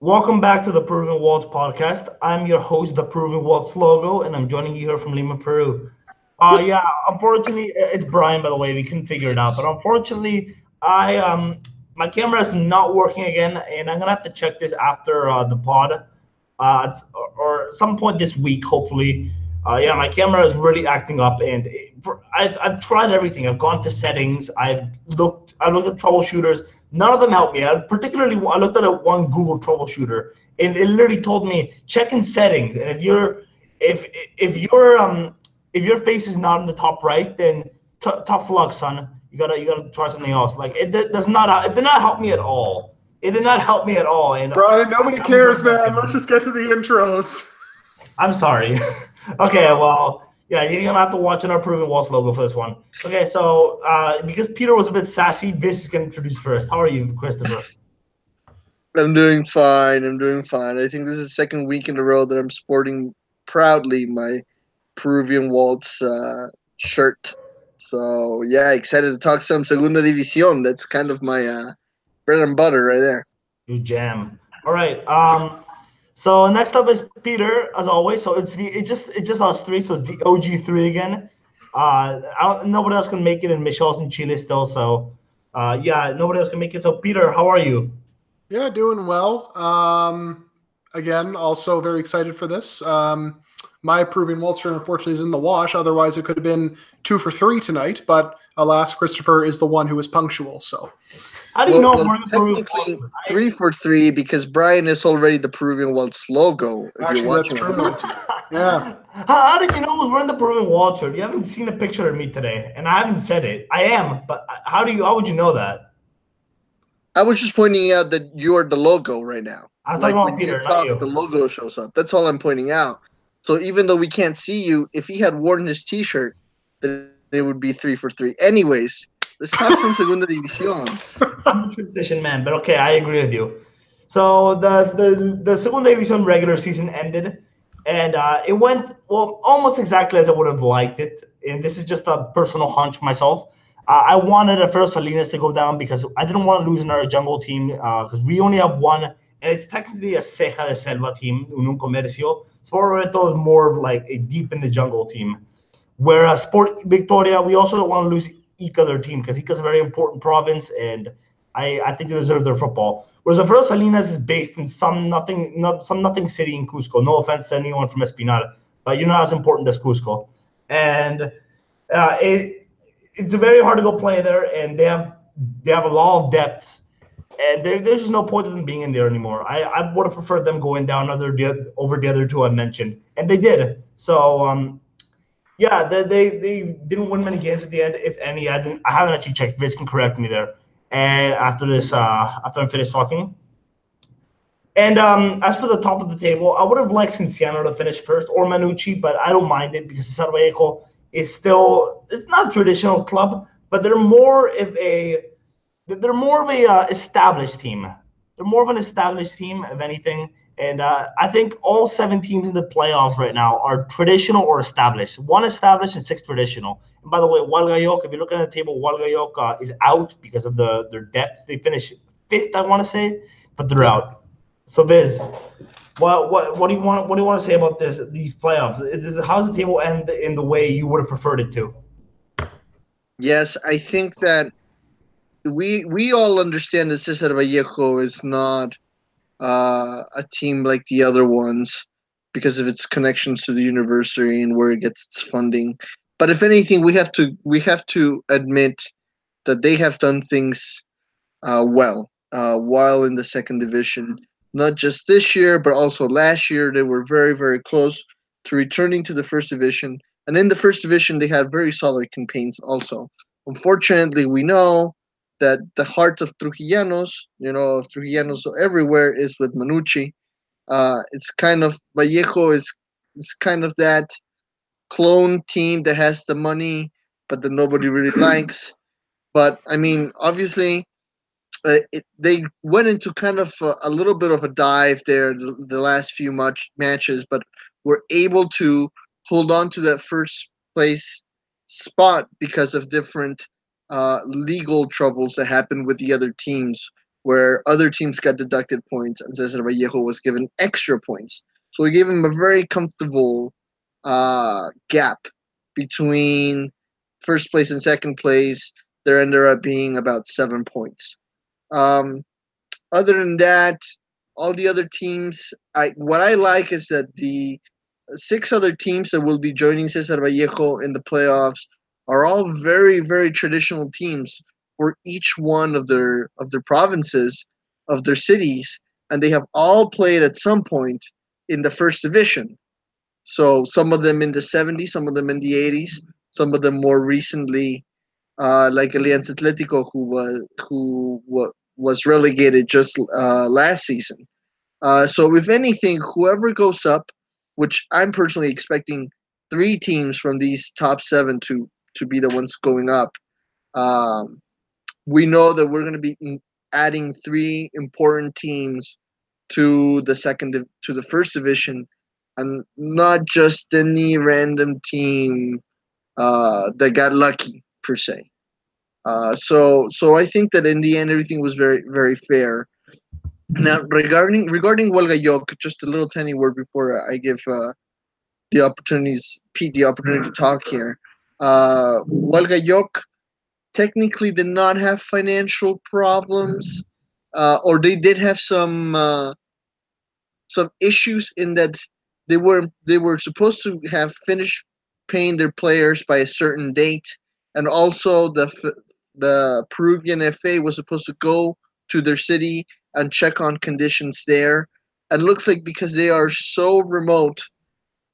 Welcome back to the Peruvian Waltz podcast. I'm your host, the Peruvian Waltz logo, and I'm joining you here from Lima, Peru. Yeah, unfortunately, it's Brian, by the way. We couldn't figure it out, but unfortunately, I my camera is not working again, and I'm gonna have to check this after the pod, or some point this week, hopefully. Yeah, my camera is really acting up, and I've tried everything. I've gone to settings. I looked at troubleshooters. None of them helped me. I looked at one Google troubleshooter, and it literally told me check in settings, and if if your if your face is not in the top right, then tough luck, son. You gotta try something else. Like does not it did not help me at all. It did not help me at all, and Brian, nobody I'm cares, regretting that man. Let's heavily. just get to the intros. I'm sorry. Okay, well, yeah, you're gonna have to watch an Proven Waltz logo for this one. Okay, so because Peter was a bit sassy, Viz is gonna introduce first. How are you, Christopher? I'm doing fine. I'm doing fine. I think this is the second week in a row that I'm sporting proudly my Peruvian Waltz shirt. So yeah, excited to talk some Segunda División. That's kind of my bread and butter right there. You jam. All right. So next up is Peter, as always. So it's just us three. So it's the OG3 again. Nobody else can make it, and Michelle's in Chile still. So yeah, nobody else can make it. So Peter, how are you? Yeah, doing well. Again, also very excited for this. My Peruvian Waltzer, unfortunately, is in the wash. Otherwise, it could have been 2 for 3 tonight. But alas, Christopher is the one who is punctual. So, How do you Well, know I'm well, wearing a Peruvian technically Waltz? 3 for 3 because Brian is already the Peruvian Waltz logo. If you're actually, that's watching on true. YouTube. Yeah. How did you know I was wearing the Peruvian Waltz shirt? You haven't seen a picture of me today, and I haven't said it. I am, but how would you know that? I was just pointing out that you are the logo right now. I was talking Like about when you Peter, not talk, the you. logo shows up. That's all I'm pointing out. So even though we can't see you, if he had worn his T-shirt, then it would be 3 for 3. Anyways, let's talk some Segunda División. I'm a transition man, but okay, I agree with you. So the Segunda División regular season ended, and it went well almost exactly as I would have liked it. And this is just a personal hunch myself. I wanted at first Salinas to go down because I didn't want to lose in our jungle team because we only have one, and it's technically a Ceja de Selva team, un comercio. Sport Reto is more of like a deep in the jungle team. Whereas Sport Victoria, we also don't want to lose Ica, their team, because Ica is a very important province, and I think they deserve their football. Whereas Alfredo Salinas is based in some nothing city in Cusco. No offense to anyone from Espinal, but you're not as important as Cusco. And it's very hard to go play there, and they have a lot of depth, and there's just no point in them being in there anymore. I would have preferred them going down over the other two I mentioned, and they did. So yeah, they didn't win many games at the end, if any. I haven't actually checked. Vince can correct me there. And after this, after I'm finished talking. And as for the top of the table, I would have liked Cinciano to finish first or Manucci, but I don't mind it because Cesar Vallejo is still it's not a traditional club, but they're more of a established team. They're more of an established team, if anything. And I think all 7 teams in the playoffs right now are traditional or established. One established and 6 traditional. And by the way, Hualgayoc, if you look at the table, Hualgayoc is out because of their depth. They finished fifth, I want to say, but they're Yep. out. So Biz, what do you want to say about these playoffs? How's the table end in the way you would have preferred it to? Yes, I think that we all understand that Cesar Vallejo is not a team like the other ones because of its connections to the university and where it gets its funding. But if anything, we have to admit that they have done things well while in the second division. Not just this year, but also last year, they were very, very close to returning to the first division. And in the first division, they had very solid campaigns also. Unfortunately, we know that the heart of Trujillanos, of Trujillanos everywhere, is with Manucci. It's kind of Vallejo is kind of that clone team that has the money, but that nobody really likes. But I mean, obviously, they went into kind of a little bit of a dive there the last few matches, but were able to hold on to that first place spot because of different legal troubles that happened with the other teams. where other teams got deducted points and Cesar Vallejo was given extra points. So we gave him a very comfortable gap between first place and second place. There ended up being about 7 points. Um, Other than that, all the other teams, what I like is that the 6 other teams that will be joining Cesar Vallejo in the playoffs are all very, very traditional teams for each one of their provinces, of their cities, and they have all played at some point in the first division. So some of them in the 70s, some of them in the 80s, some of them more recently, like Alianza Atletico, was relegated just last season. So if anything, whoever goes up, which I'm personally expecting 3 teams from these top 7 to be the ones going up. Um, we know that we're going to be adding 3 important teams to to the first division, and not just any random team that got lucky per se. So I think that in the end everything was very very fair. Now regarding Walgayok, just a little tiny word before I give Pete the opportunity to talk here. Walgayok technically did not have financial problems, or they did have some issues in that they were supposed to have finished paying their players by a certain date, and also the Peruvian FA was supposed to go to their city and check on conditions there. And it looks like because they are so remote,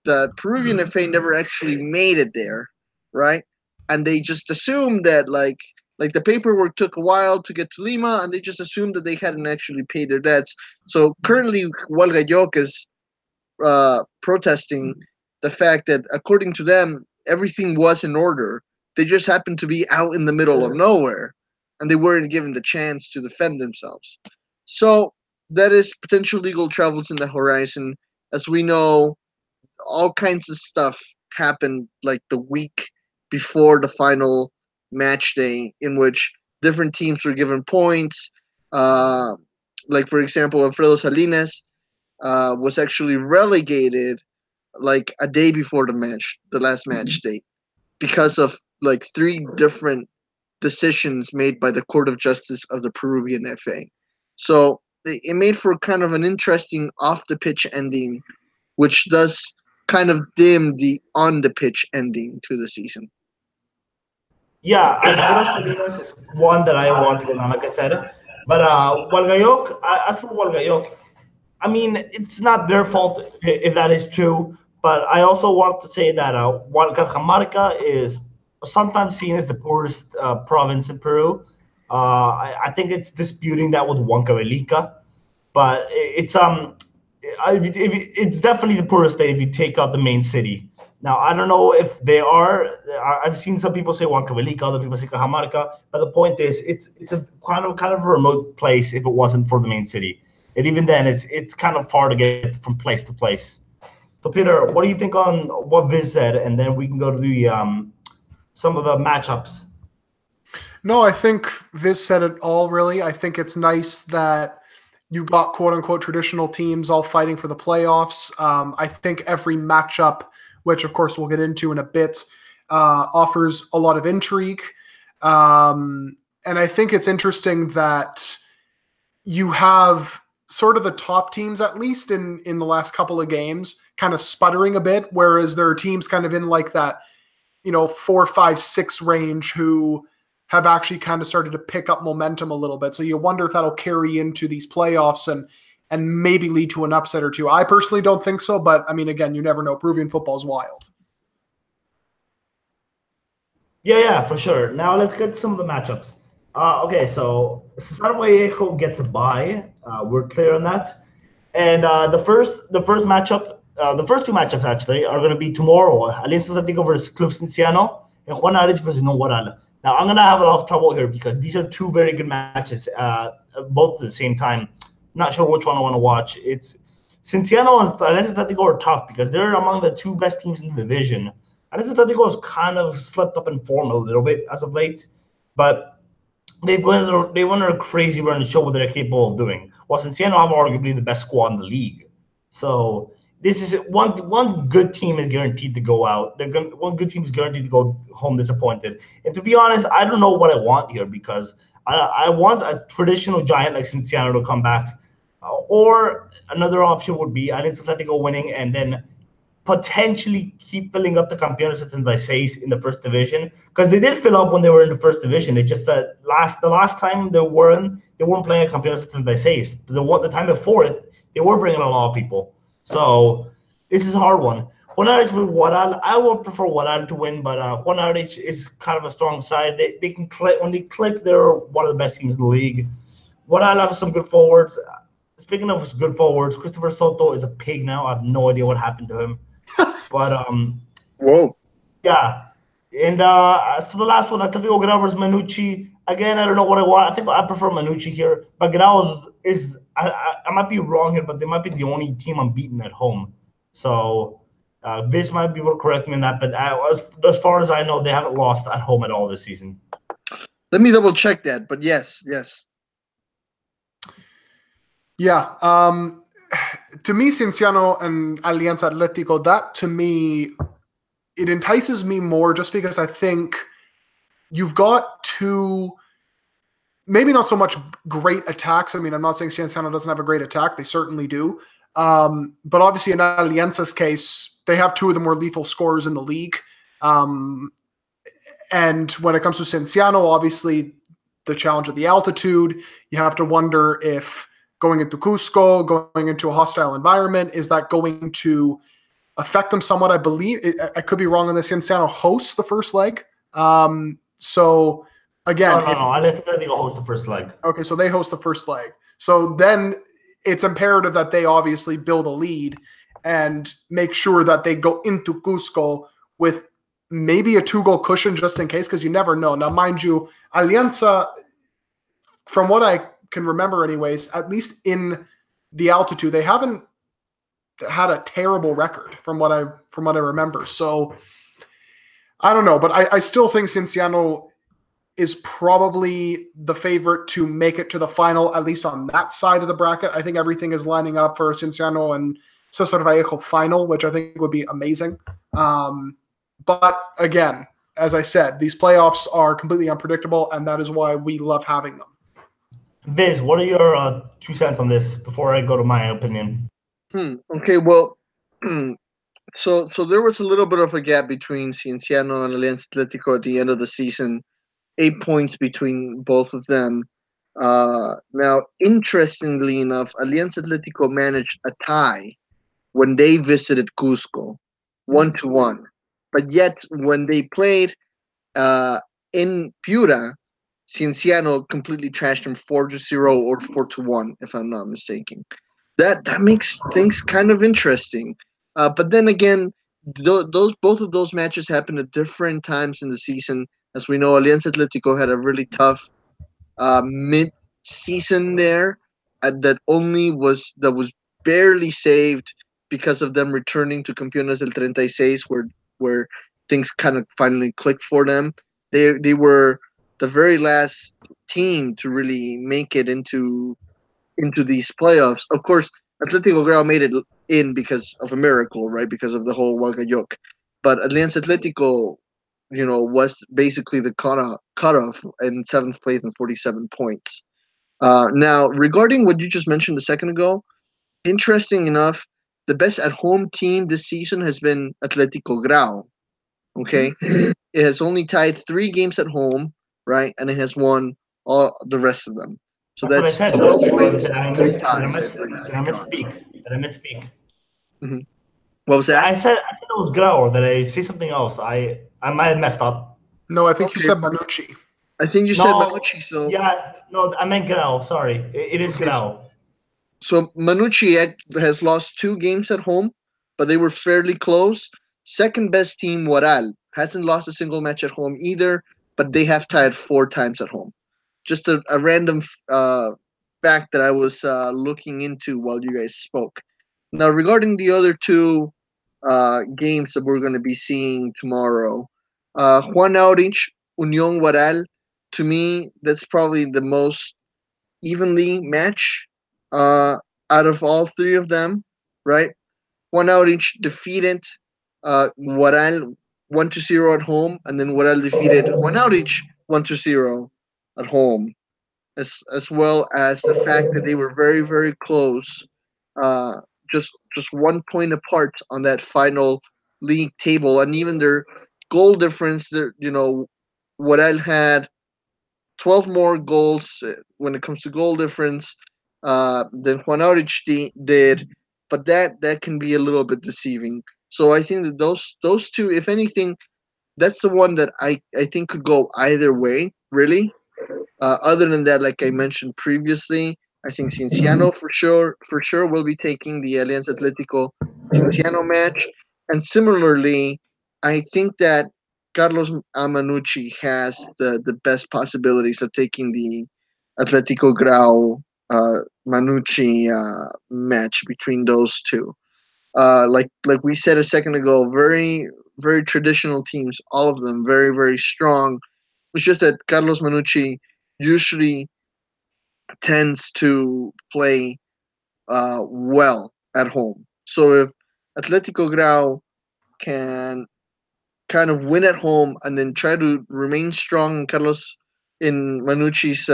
the Peruvian FA never actually made it there, right? And they just assumed that like the paperwork took a while to get to Lima, and they just assumed that they hadn't actually paid their debts. So currently, Hualgayoc is protesting the fact that, according to them, everything was in order. They just happened to be out in the middle of nowhere, and they weren't given the chance to defend themselves. So that is potential legal troubles in the horizon. As we know, all kinds of stuff happened like the week before the final match day, in which different teams were given points. Uh, like for example, Alfredo Salinas was actually relegated like a day before the last match date, because of like 3 different decisions made by the Court of Justice of the Peruvian FA. So it made for kind of an interesting off the pitch ending, which does kind of dim the on the pitch ending to the season. Yeah, Alfredo Salinas is one that I want to go down, like I said. But Walgayok, as for Walgayok, I mean, it's not their fault if that is true. But I also want to say that Cajamarca is sometimes seen as the poorest province in Peru. I think it's disputing that with Huancavelica, but it's definitely the poorest state if you take out the main city. Now I don't know if they are. I've seen some people say Huancavelica, other people say Cajamarca, but the point is, it's a kind of a remote place if it wasn't for the main city, and even then, it's kind of far to get from place to place. So Peter, what do you think on what Viz said, and then we can go to the some of the matchups. No, I think Viz said it all, really. I think it's nice that you got quote unquote traditional teams all fighting for the playoffs. I think every matchup, which of course we'll get into in a bit, offers a lot of intrigue. And I think it's interesting that you have sort of the top teams, at least in the last couple of games, kind of sputtering a bit, whereas there are teams kind of in like that, 4, 5, 6 range who have actually kind of started to pick up momentum a little bit. So you wonder if that'll carry into these playoffs and maybe lead to an upset or two. I personally don't think so, but I mean, again, you never know. Peruvian football is wild. Yeah, for sure. Now let's get some of the matchups. Okay, so Cesar Vallejo gets a bye. We're clear on that. And the first matchup, the first 2 matchups actually are going to be tomorrow. Alianza Atlético versus Club Cinciano and Juan Aurich versus Nogueral. Now I'm going to have a lot of trouble here because these are 2 very good matches, both at the same time. Not sure which one I want to watch. It's Cinciano and Alianza Atlético are tough because they're among the 2 best teams in the division. Alianza Atlético has kind of slipped up in form a little bit as of late, but they went on a crazy run to show what they're capable of doing. While Cinciano have arguably the best squad in the league. So this is one good team is guaranteed to go out. One good team is guaranteed to go home disappointed. And to be honest, I don't know what I want here because I want a traditional giant like Cinciano to come back, or another option would be Alianza Atletico winning and then potentially keep filling up the Campeones 76 in the first division because they did fill up when they were in the first division. It's just that the last time they weren't playing a Campeones 76. The time before it they were bringing a lot of people. So this is a hard one. Juan with Guaral, I would prefer Guaral to win, but Juan is kind of a strong side. They can click when they click. They're one of the best teams in the league. Guaral have some good forwards. Speaking of good forwards, Christopher Soto is a pig now. I have no idea what happened to him. But Whoa. yeah. And as for the last one, Atletico Grau versus Manucci. Again, I don't know what I want. I think I prefer Manucci here. But Grau is I might be wrong here, but they might be the only team unbeaten at home. So Viz might be able to correct me on that. But as far as I know, they haven't lost at home at all this season. Let me double check that. But yes. Yeah. To me, Cienciano and Alianza Atletico, that to me, it entices me more just because I think you've got two, maybe not so much great attacks. I mean, I'm not saying Cienciano doesn't have a great attack. They certainly do. But obviously in Alianza's case, they have two of the more lethal scorers in the league. And when it comes to Cienciano, obviously the challenge of the altitude, you have to wonder if going into Cusco, going into a hostile environment, is that going to affect them somewhat? I believe, I could be wrong on this, Cienciano hosts the first leg. So again, No. Alianza Atletico host the first leg. Okay, so they host the first leg. So then it's imperative that they obviously build a lead and make sure that they go into Cusco with maybe a 2-goal cushion just in case, because you never know. Now, mind you, Alianza, from what I can remember anyways, at least in the altitude, they haven't had a terrible record from what I remember. So I don't know, but I still think Cienciano is probably the favorite to make it to the final, at least on that side of the bracket. I think everything is lining up for Cienciano and Cesar Vallejo final, which I think would be amazing. But again, as I said, these playoffs are completely unpredictable, and that is why we love having them. Viz, what are your 2 cents on this before I go to my opinion? Okay, well, so there was a little bit of a gap between Cienciano and Alianza Atletico at the end of the season. 8 points between both of them. Now, interestingly enough, Alianza Atletico managed a tie when they visited Cusco, 1-1. But yet, when they played in Piura, Cienciano completely trashed them 4-0 or 4-1, if I'm not mistaken. That makes things kind of interesting. But then again, both of those matches happened at different times in the season. As we know, Alianza Atletico had a really tough mid-season there that was barely saved because of them returning to Campeones del 36, where things kind of finally clicked for them. They were the very last team to really make it into these playoffs. Of course, Atletico Grau made it in because of a miracle, right? Because of the whole Hualgayoc. But Alianza Atletico, was basically the cutoff in 7th place and 47 points. Now, regarding what you just mentioned a second ago, interesting enough, the best at-home team this season has been Atletico Grau. Okay? It has only tied 3 games at home, right? And it has won all the rest of them. So that's what I said. 12 wins Did and I 3 miss? Did I ties. miss? Did I misspeak? Did I misspeak? Mm-hmm. What was that? I said it was Grau, or did I say something else? I might have messed up. No, I think you said Manucci. I think you said Manucci. So yeah, no, I meant Grau. Sorry, it is Grau. So Manucci has lost 2 games at home, but they were fairly close. Second best team, Waral, hasn't lost a single match at home either, but they have tied 4 times at home. Just a random fact that I was looking into while you guys spoke. Now, regarding the other 2 games that we're going to be seeing tomorrow, Juan Aurich, Unión Waral, to me, that's probably the most evenly match uh, out of all three of them, right? Juan Aurich defeated Guaral 1-0 at home, and then Guaral defeated Juan Aurich 1-0 at home, as well as the fact that they were very, very close, uh, just 1 point apart on that final league table, and even their goal difference. Guaral had 12 more goals when it comes to goal difference than Juan Aurich did, but that can be a little bit deceiving. So I think that those two, if anything, that's the one that I think could go either way, really. Other than that, like I mentioned previously, I think Cienciano for sure will be taking the Alianza Atletico Cienciano match, and similarly, I think that Carlos Amanucci has the best possibilities of taking the Atletico Grau Manucci match between those two. Like we said a second ago, very very traditional teams, all of them very very strong. It's just that Carlos Manucci usually tends to play well at home. So if Atletico Grau can kind of win at home and then try to remain strong in Manucci's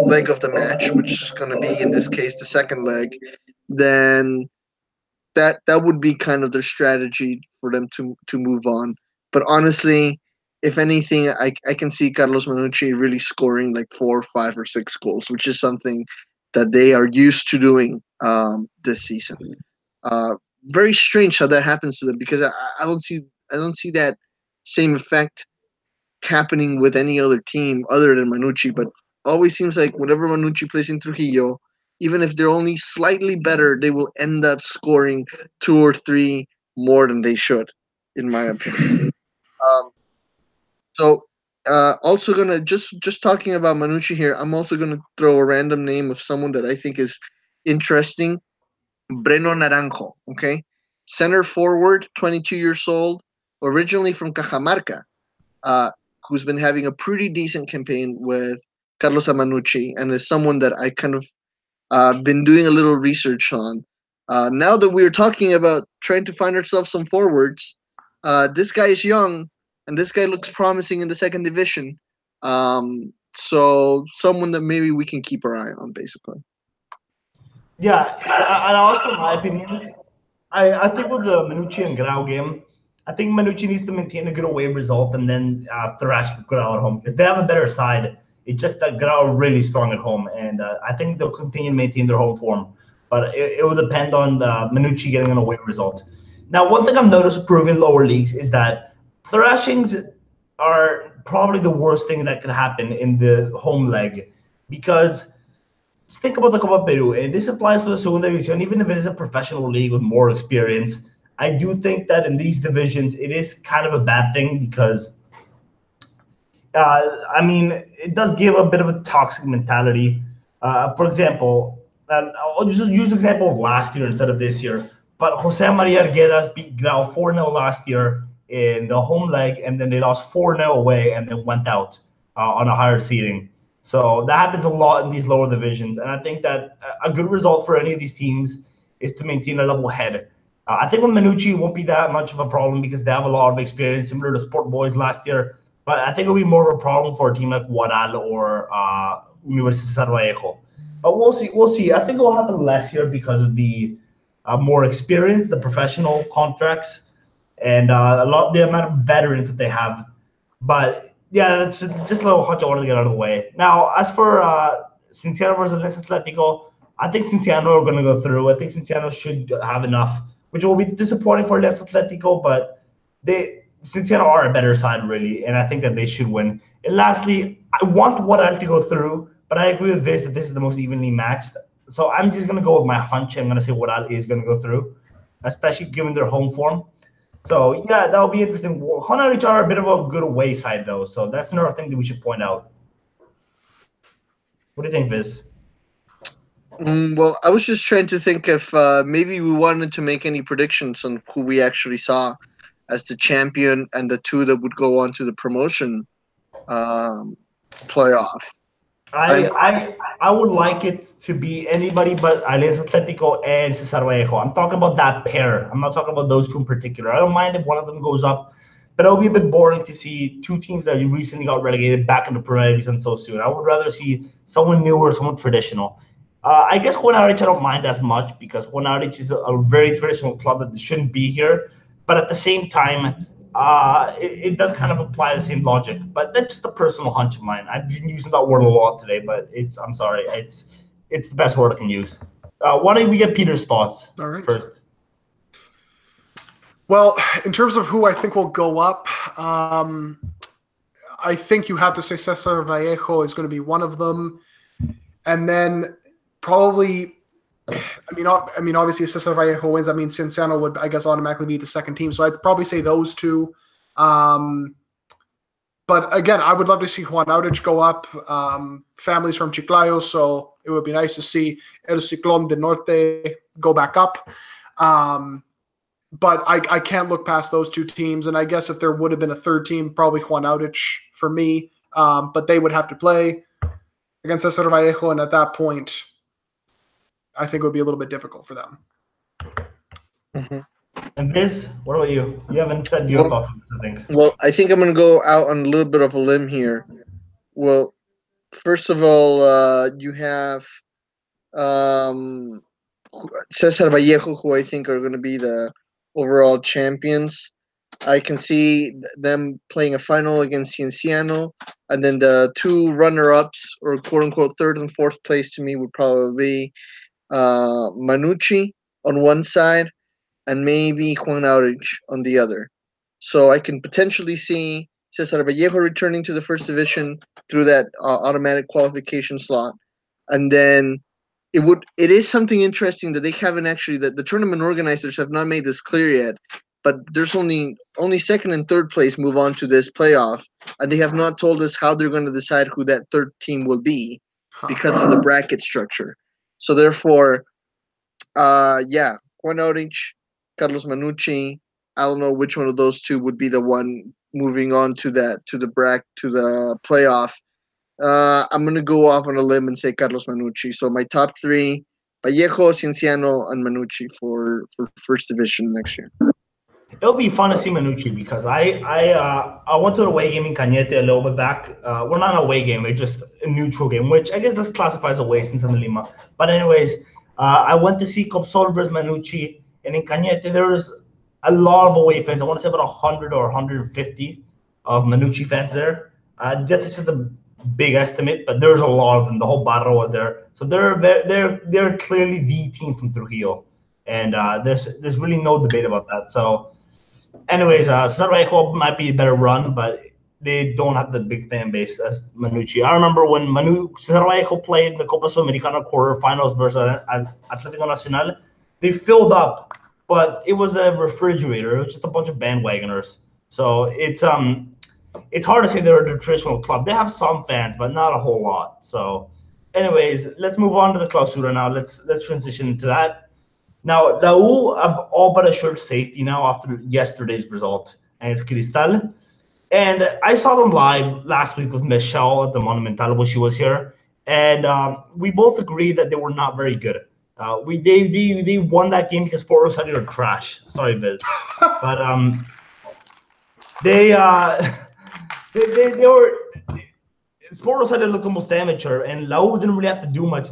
leg of the match, which is going to be in this case the second leg, then that would be kind of their strategy for them to move on. But honestly, if anything, I can see Carlos Manucci really scoring like 4, 5, or 6 goals, which is something that they are used to doing this season. Uh, Very strange how that happens to them because I don't see that same effect happening with any other team other than Manucci, but always seems like whenever Manucci plays in Trujillo, even if they're only slightly better, they will end up scoring 2 or 3 more than they should, in my opinion. Um, so also gonna just talking about Manucci here, I'm also gonna throw a random name of someone that I think is interesting. Breno Naranjo, okay? Center forward, 22 years old, originally from Cajamarca, uh, who's been having a pretty decent campaign with Carlos Amanucci, and is someone that I kind of been doing a little research on. Now that we're talking about trying to find ourselves some forwards, this guy is young, and this guy looks promising in the second division. So someone that maybe we can keep our eye on, basically. Yeah, and also my opinions. I think with the Manucci and Grau game, I think Manucci needs to maintain a good away result and then thrash Grau at home because they have a better side. It's just that Grau are really strong at home, and I think they'll continue to maintain their home form. But it will depend on Manucci getting an away result. Now, one thing I've noticed with Peruvian lower leagues is that thrashings are probably the worst thing that could happen in the home leg because just think about the Copa Peru, and this applies for the Segunda División, even if it is a professional league with more experience. I do think that in these divisions, it is kind of a bad thing because, I mean, it does give a bit of a toxic mentality. For example, I'll just use the example of last year instead of this year. But Jose Maria Arguedas beat Grau 4-0 last year in the home leg, and then they lost 4-0 away and then went out on a higher seeding. So that happens a lot in these lower divisions, and I think that a good result for any of these teams is to maintain a level head. I think with Manucci won't be that much of a problem because they have a lot of experience, similar to Sport Boys last year. But I think it'll be more of a problem for a team like Guaral or Universidad Vallejo. But we'll see. We'll see. I think it will happen less here because of the more experience, the professional contracts, and the amount of veterans that they have. But yeah, that's just a little hunch I wanted to get out of the way. Now, as for Cienciano versus Lex Atletico, I think Cienciano are going to go through. I think Cienciano should have enough, which will be disappointing for Lex Atletico, but Cienciano are a better side, really, and I think that they should win. And lastly, I want Guadal to go through, but I agree with this that this is the most evenly matched. So I'm just going to go with my hunch. I'm going to say Guadal is going to go through, especially given their home form. So yeah, that'll be interesting. Honor are a bit of a good away side though, so that's another thing that we should point out. What do you think, Viz? Well, I was just trying to think if maybe we wanted to make any predictions on who we actually saw as the champion and the two that would go on to the promotion um, playoff. I would like it to be anybody but Alianza Atletico and Cesar Vallejo. I'm talking about that pair. I'm not talking about those two in particular. I don't mind if one of them goes up, but it'll be a bit boring to see two teams that recently got relegated back into Premier Division so soon. I would rather see someone new or someone traditional. I guess Juan Aurich I don't mind as much because Juan Aurich is a very traditional club that shouldn't be here. But at the same time, it does kind of apply the same logic. But that's just a personal hunch of mine. I've been using that word a lot today, but I'm sorry, it's the best word I can use. Why don't we get Peter's thoughts first? Well, in terms of who I think will go up, I think you have to say Cesar Vallejo is going to be one of them. And then probably, I mean, obviously, if Cesar Vallejo wins, that means Cienciano would, I guess, automatically be the second team. So I'd probably say those two. But again, I would love to see Juan Aurich go up. Families from Chiclayo, so it would be nice to see El Ciclón de Norte go back up. But I can't look past those two teams. And I guess if there would have been a third team, probably Juan Aurich for me. But they would have to play against Cesar Vallejo, and at that point, I think it would be a little bit difficult for them. Mm-hmm. And Biz, what about you? You haven't said your thoughts on this, I think. Well, I think I'm going to go out on a little bit of a limb here. Well, first of all, you have Cesar Vallejo, who I think are going to be the overall champions. I can see them playing a final against Cienciano, and then the two runner-ups, or quote-unquote third and fourth place to me, would probably be Manucci on one side and maybe Juan Aurich on the other. So I can potentially see Cesar Vallejo returning to the first division through that automatic qualification slot. And then it is something interesting that they haven't actually, that the tournament organizers have not made this clear yet, but there's only second and third place move on to this playoff, and they have not told us how they're going to decide who that third team will be because of the bracket structure. So therefore, Juan Aurich, Carlos Manucci, I don't know which one of those two would be the one moving on to the playoff. I'm going to go off on a limb and say Carlos Manucci. So my top three, Vallejo, Cienciano, and Manucci for first division next year. It'll be fun to see Manucci because I went to an away game in Cañete a little bit back. We're not an away game, it's just a neutral game, which I guess this classifies away since I'm in Lima. But anyways, I went to see Copsol versus Manucci, and in Cañete there was a lot of away fans. I want to say about 100 or 150 of Manucci fans there. That's just a big estimate, but there's a lot of them. The whole barra was there, so they're clearly the team from Trujillo, and there's really no debate about that. So. Anyways, Cesar Vallejo might be a better run, but they don't have the big fan base as Manucci. I remember when Cesar Vallejo played the Copa Sudamericana quarterfinals versus Atlético Nacional, they filled up, but it was a refrigerator. It was just a bunch of bandwagoners. So it's hard to say they're a traditional club. They have some fans, but not a whole lot. So, anyways, let's move on to the Clausura now. Let's transition into that. Now, La U have all but assured safety now after yesterday's result against Cristal. And I saw them live last week with Michelle at the Monumental when she was here. And we both agreed that they were not very good. They won that game because Sport Rosario were trash. Sorry, Biz. But they were – Sport Rosario looked almost amateur, and La U didn't really have to do much.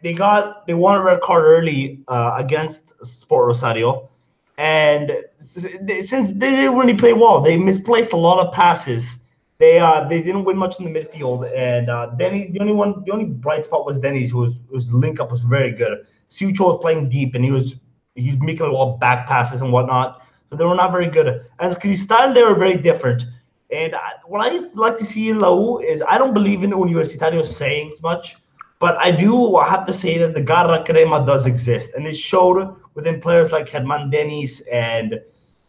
They won a red card early against Sport Rosario, and since they didn't really play well, they misplaced a lot of passes. They didn't win much in the midfield, and Denny, the only bright spot was Denny's, whose link up was very good. Sucho was playing deep, and he was making a lot of back passes and whatnot. So they were not very good. As Cristal, they were very different. And what I like to see in La U is I don't believe in Universitario saying much. But I do have to say that the Garra Crema does exist, and it showed within players like Germán Denis and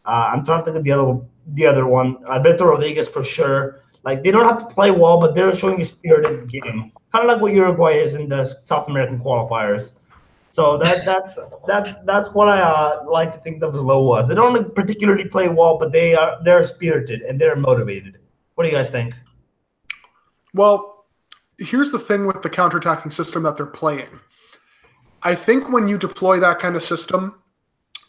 I'm trying to think of the other one, Alberto Rodriguez for sure. Like they don't have to play well, but they're showing a spirited game, kind of like what Uruguay is in the South American qualifiers. So that's what I like to think of as low was. They don't particularly play well, but they're spirited and they're motivated. What do you guys think? Well, here's the thing with the counterattacking system that they're playing. I think when you deploy that kind of system,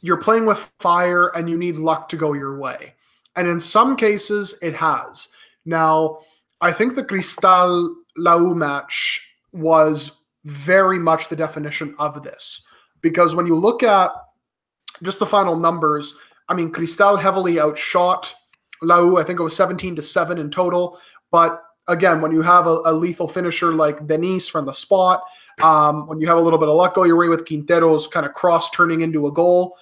you're playing with fire and you need luck to go your way. And in some cases, it has. Now, I think the Cristal Lau match was very much the definition of this. Because when you look at just the final numbers, I mean, Cristal heavily outshot Lau. I think it was 17-7 in total. But again, when you have a lethal finisher like Denise from the spot, when you have a little bit of luck go your way with Quintero's kind of cross turning into a goal,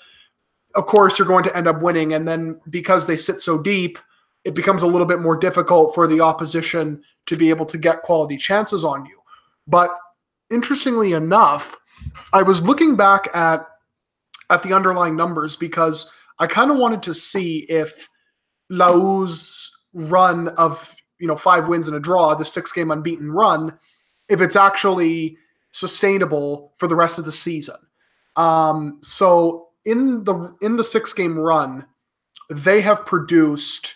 of course you're going to end up winning. And then because they sit so deep, it becomes a little bit more difficult for the opposition to be able to get quality chances on you. But interestingly enough, I was looking back at the underlying numbers because I kind of wanted to see if Lau's run of 5 wins and a draw, the 6-game unbeaten run, if it's actually sustainable for the rest of the season. So in the 6-game run, they have produced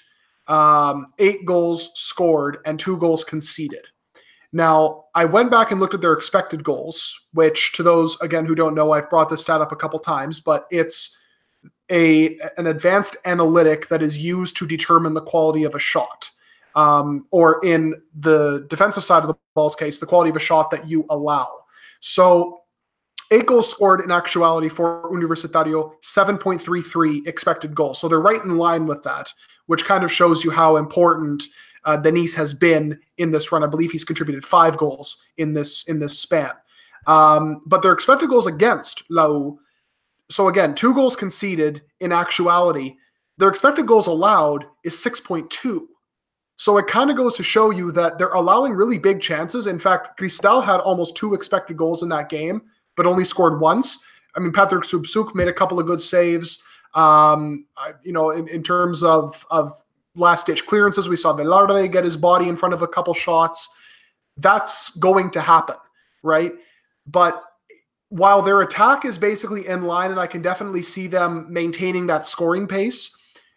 8 goals scored and 2 goals conceded. Now, I went back and looked at their expected goals, which to those, again, who don't know, I've brought this stat up a couple times, but it's an advanced analytic that is used to determine the quality of a shot. Or in the defensive side of the ball's case, the quality of a shot that you allow. So 8 goals scored in actuality for Universitario, 7.33 expected goals. So they're right in line with that, which kind of shows you how important Denise has been in this run. I believe he's contributed 5 goals in this span. But their expected goals against Lau, so again, 2 goals conceded in actuality. Their expected goals allowed is 6.2. So it kind of goes to show you that they're allowing really big chances. In fact, Cristal had almost 2 expected goals in that game, but only scored once. I mean, Patrick Subsuk made a couple of good saves. In terms of last-ditch clearances, we saw Velarde get his body in front of a couple shots. That's going to happen, right? But while their attack is basically in line, and I can definitely see them maintaining that scoring pace,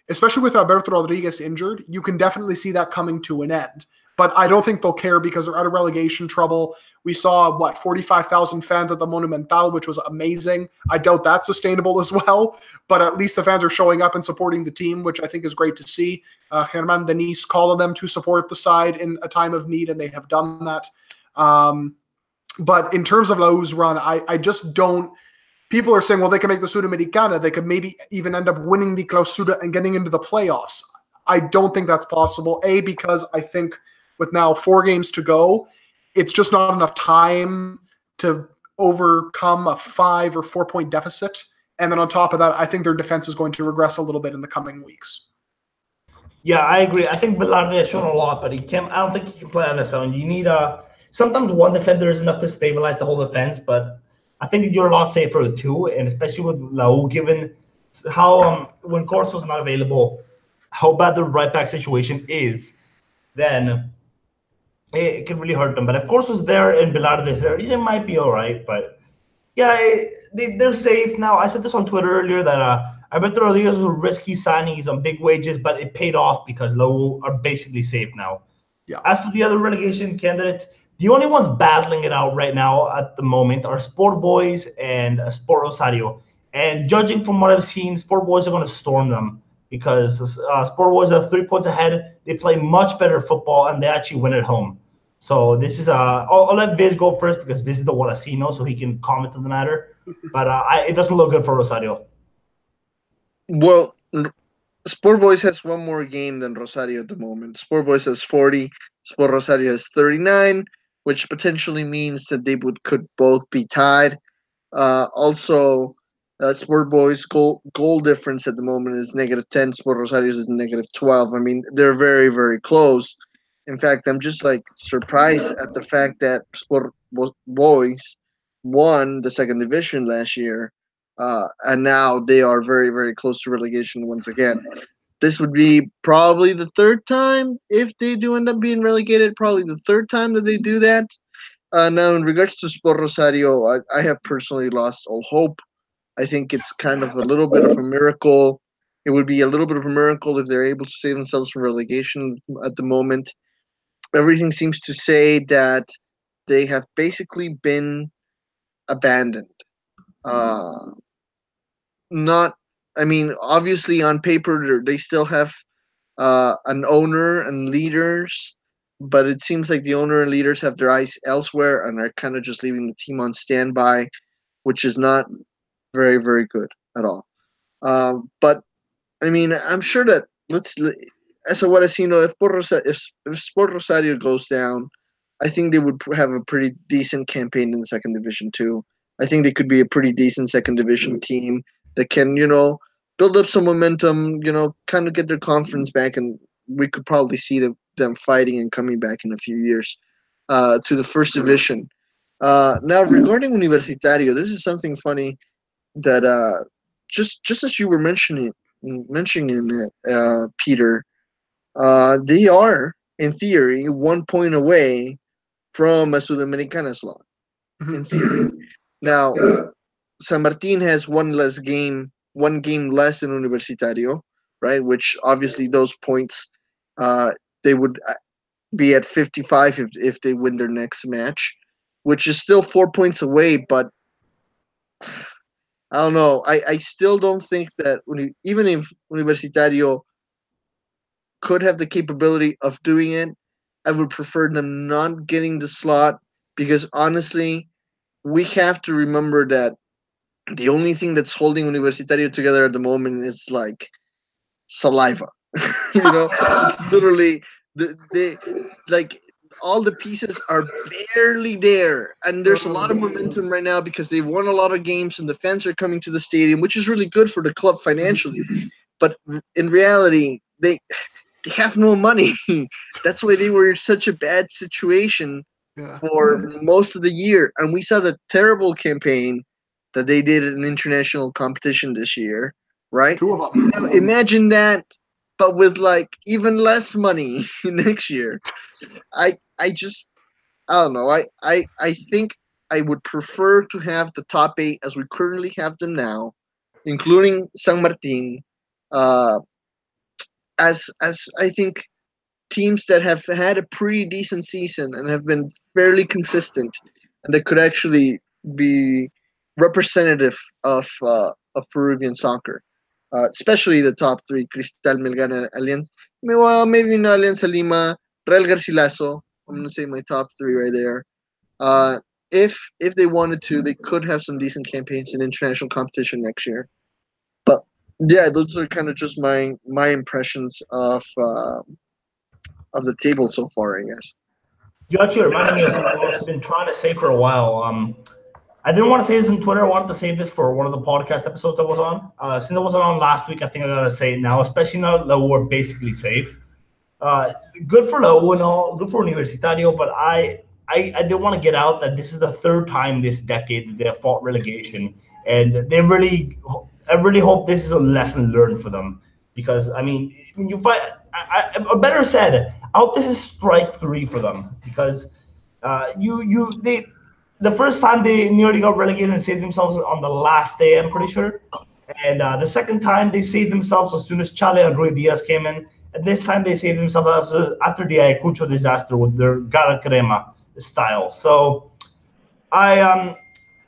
especially with Alberto Rodriguez injured, you can definitely see that coming to an end. But I don't think they'll care because they're out of relegation trouble. We saw, 45,000 fans at the Monumental, which was amazing. I doubt that's sustainable as well, but at least the fans are showing up and supporting the team, which I think is great to see. Germán Denise calling them to support the side in a time of need, and they have done that. But in terms of Lau's run, I just don't. People are saying, well, they can make the Sudamericana. They could maybe even end up winning the Clausura and getting into the playoffs. I don't think that's possible. Because I think with now 4 games to go, it's just not enough time to overcome a 5 or 4 point deficit. And then on top of that, I think their defense is going to regress a little bit in the coming weeks. Yeah, I agree. I think Velarde has shown a lot, but I don't think he can play on his own. You need sometimes one defender is enough to stabilize the whole defense, but I think you're a lot safer with 2, and especially with Lau, given how when Corso's not available, how bad the right back situation is, then it can really hurt them. But if Corso's there and Velarde's there, it might be all right. But yeah, they're safe now. I said this on Twitter earlier that Alberto Rodriguez was a risky signing. He's on big wages, but it paid off because Lau are basically safe now. Yeah. As for the other relegation candidates, the only ones battling it out right now at the moment are Sport Boys and Sport Rosario. And judging from what I've seen, Sport Boys are going to storm them because Sport Boys are 3 points ahead. They play much better football, and they actually win at home. So this is I'll let Viz go first because Viz is the Guadasino, so he can comment on the matter. But it doesn't look good for Rosario. Well, Sport Boys has 1 more game than Rosario at the moment. Sport Boys has 40. Sport Rosario has 39, which potentially means that they could both be tied. Also, Sport Boys' goal difference at the moment is -10. Sport Rosario's is -12. I mean, they're very, very close. In fact, I'm just surprised at the fact that Sport Boys won the 2nd division last year, and now they are very, very close to relegation once again. This would be probably the 3rd time if they do end up being relegated. Probably the 3rd time that they do that. Now, in regards to Sport Rosario, I have personally lost all hope. I think it's kind of a little bit of a miracle. It would be a little bit of a miracle if they're able to save themselves from relegation at the moment. everything seems to say that they have basically been abandoned. Uh, not, I mean, obviously on paper they still have an owner and leaders, but it seems like the owner and leaders have their eyes elsewhere and are kind of just leaving the team on standby, which is not very, very good at all. But I mean, I'm sure that as a what I see, if Sport Rosario goes down, I think they would have a pretty decent campaign in the second division too. I think they could be a pretty decent second division team that can, build up some momentum, kind of get their confidence back, and we could probably see them fighting and coming back in a few years to the first division. Now, regarding Universitario, this is something funny that just as you were mentioning it, Peter, they are in theory 1 point away from a Sudamericana slot. In theory, now San Martin has one game less than Universitario, right? Which obviously those points, they would be at 55 if they win their next match, which is still 4 points away, but I don't know. I still don't think that even if Universitario could have the capability of doing it, I would prefer them not getting the slot because honestly, we have to remember that the only thing that's holding Universitario together at the moment is like saliva. It's literally the like all the pieces are barely there, and there's a lot of momentum right now because they won a lot of games and the fans are coming to the stadium, which is really good for the club financially. But in reality, they have no money. That's why they were in such a bad situation for most of the year. And we saw the terrible campaign that they did in international competition this year, right? 2 of them. Now, imagine that, but with like even less money next year. I don't know. I think I would prefer to have the top eight as we currently have them now, including San Martin, uh, as I think teams that have had a pretty decent season and have been fairly consistent, and that could actually be representative of Peruvian soccer, especially the top three: Cristal, Melgar, and Alianza. Well, maybe not Alianza Lima, Real Garcilaso. I'm gonna say my top three right there. Uh, if they wanted to, they could have some decent campaigns in international competition next year. But yeah, those are kind of just my impressions of the table so far, I guess. You actually reminded me of something else I've been trying to say for a while. I didn't want to say this on Twitter. I wanted to say this for one of the podcast episodes I was on. Since I wasn't on last week, I think I gotta say it now, especially now that we're basically safe. Good for La U and all, good for Universitario, but I did want to get out that this is the third time this decade that they have fought relegation, and I really hope this is a lesson learned for them because I mean, when you fight, better said, I hope this is strike three for them because they the first time they nearly got relegated and saved themselves on the last day, I'm pretty sure. And the second time they saved themselves as soon as Chale and Rui Diaz came in. And this time they saved themselves after the Ayacucho disaster with their Gara Crema style. So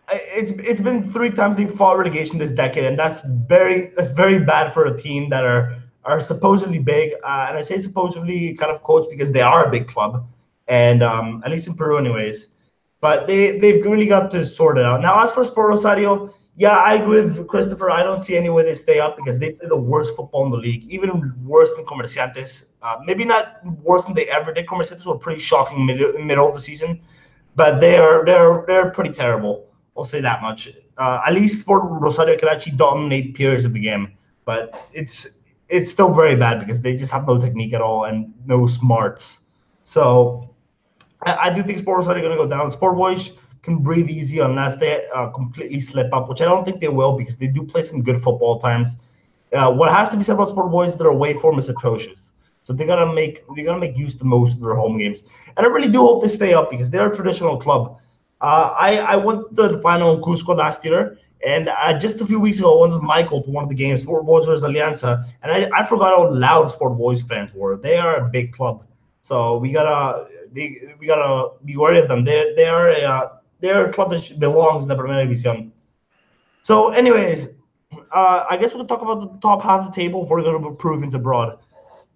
it's been three times they fought relegation this decade, and that's very bad for a team that are supposedly big. And I say supposedly kind of quotes because they are a big club, and at least in Peru, anyways. But they've really got to sort it out. Now, as for Sport Rosario, yeah, I agree with Christopher. I don't see any way they stay up because they play the worst football in the league, even worse than Comerciantes. Maybe not worse than they ever did. Comerciantes were pretty shocking middle of the season, but they're pretty terrible. I'll say that much. At least Sport Rosario can actually dominate periods of the game, but it's still very bad because they just have no technique at all and no smarts. So I do think Sport Rosario are going to go down. Sport Boys can breathe easy unless they completely slip up, which I don't think they will because they do play some good football times. What has to be said about Sport Boys, their away form is atrocious. So they gotta make use the most of their home games, and I really do hope they stay up because they're a traditional club. I went to the final in Cusco last year, and just a few weeks ago, I went with Michael to one of the games, Sport Boys versus Alianza, and I forgot how loud Sport Boys fans were. They are a big club, so we gotta we gotta be worried of them. They're a club that belongs in the Primera División. So, anyways, I guess we'll talk about the top half of the table before we go to Peruvians abroad.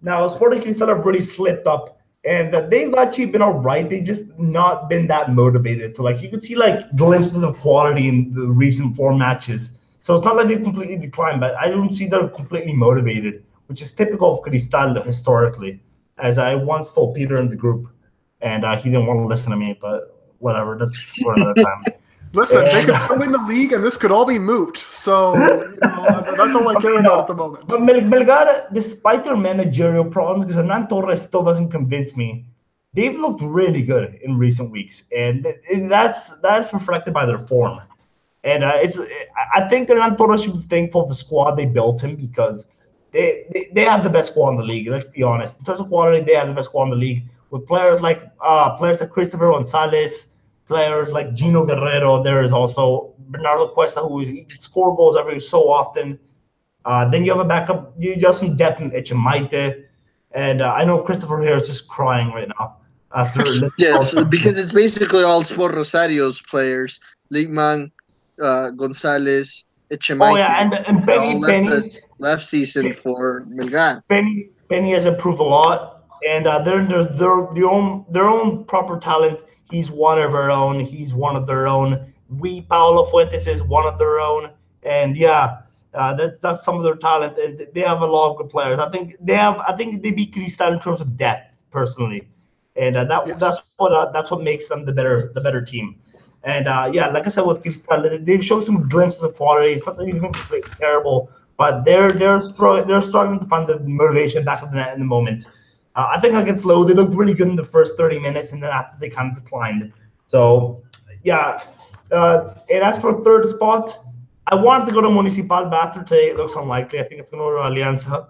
Now, Sporting Cristal have really slipped up, and they've actually been all right. They've just not been that motivated. So, like, you can see, like, glimpses of quality in the recent 4 matches. So it's not like they've completely declined, but I don't see them completely motivated, which is typical of Cristal historically, as I once told Peter in the group, and he didn't want to listen to me, but whatever, that's for another time. Listen, they could still win the league, and this could all be moot. So that's all I care about at the moment. But Melgar, despite their managerial problems, because Hernan Torres still doesn't convince me, they've looked really good in recent weeks, and that's reflected by their form. And I think Hernan Torres should be thankful of the squad they built him, because they have the best squad in the league. Let's be honest. In terms of quality, they have the best squad in the league, with players like Christopher Gonzalez, players like Gino Guerrero. There is also Bernardo Cuesta, who score goals every so often. Then you have a backup. You have some depth in Echemaite. And I know Christopher here is just crying right now. After yes, because it's basically all Sport Rosario's players. Ligman, Gonzalez, Echemaite. Oh, yeah, and Penny last season for Melgar. Penny has improved a lot. And they're their own proper talent. He's one of our own. He's one of their own. Paulo Fuentes is one of their own. And that's some of their talent. And they have a lot of good players. I think they beat Cristal in terms of depth, personally. And that's what makes them the better team. And like I said, with Cristal, they've shown some glimpses of quality. It's not that they've been completely terrible, but they're struggling to find the motivation back of the net in the moment. I think against Lowe, they looked really good in the first 30 minutes, and then after they kind of declined. So, and as for third spot, I wanted to go to Municipal, but after today, it looks unlikely. I think it's going to go to Alianza,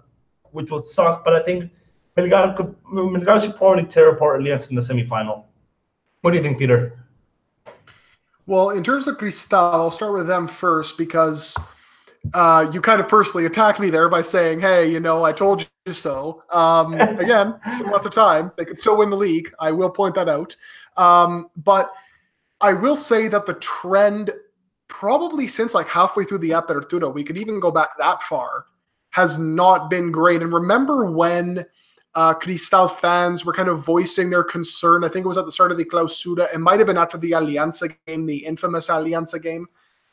which would suck, but I think Melgar should probably tear apart Alianza in the semifinal. What do you think, Peter? Well, in terms of Cristal, I'll start with them first, because you kind of personally attacked me there by saying, hey, I told you so. Again, still lots of time. They could still win the league. I will point that out. But I will say that the trend, probably since like halfway through the Apertura, we could even go back that far, has not been great. And remember when Cristal fans were kind of voicing their concern, I think it was at the start of the Clausura. It might have been after the Alianza game, the infamous Alianza game.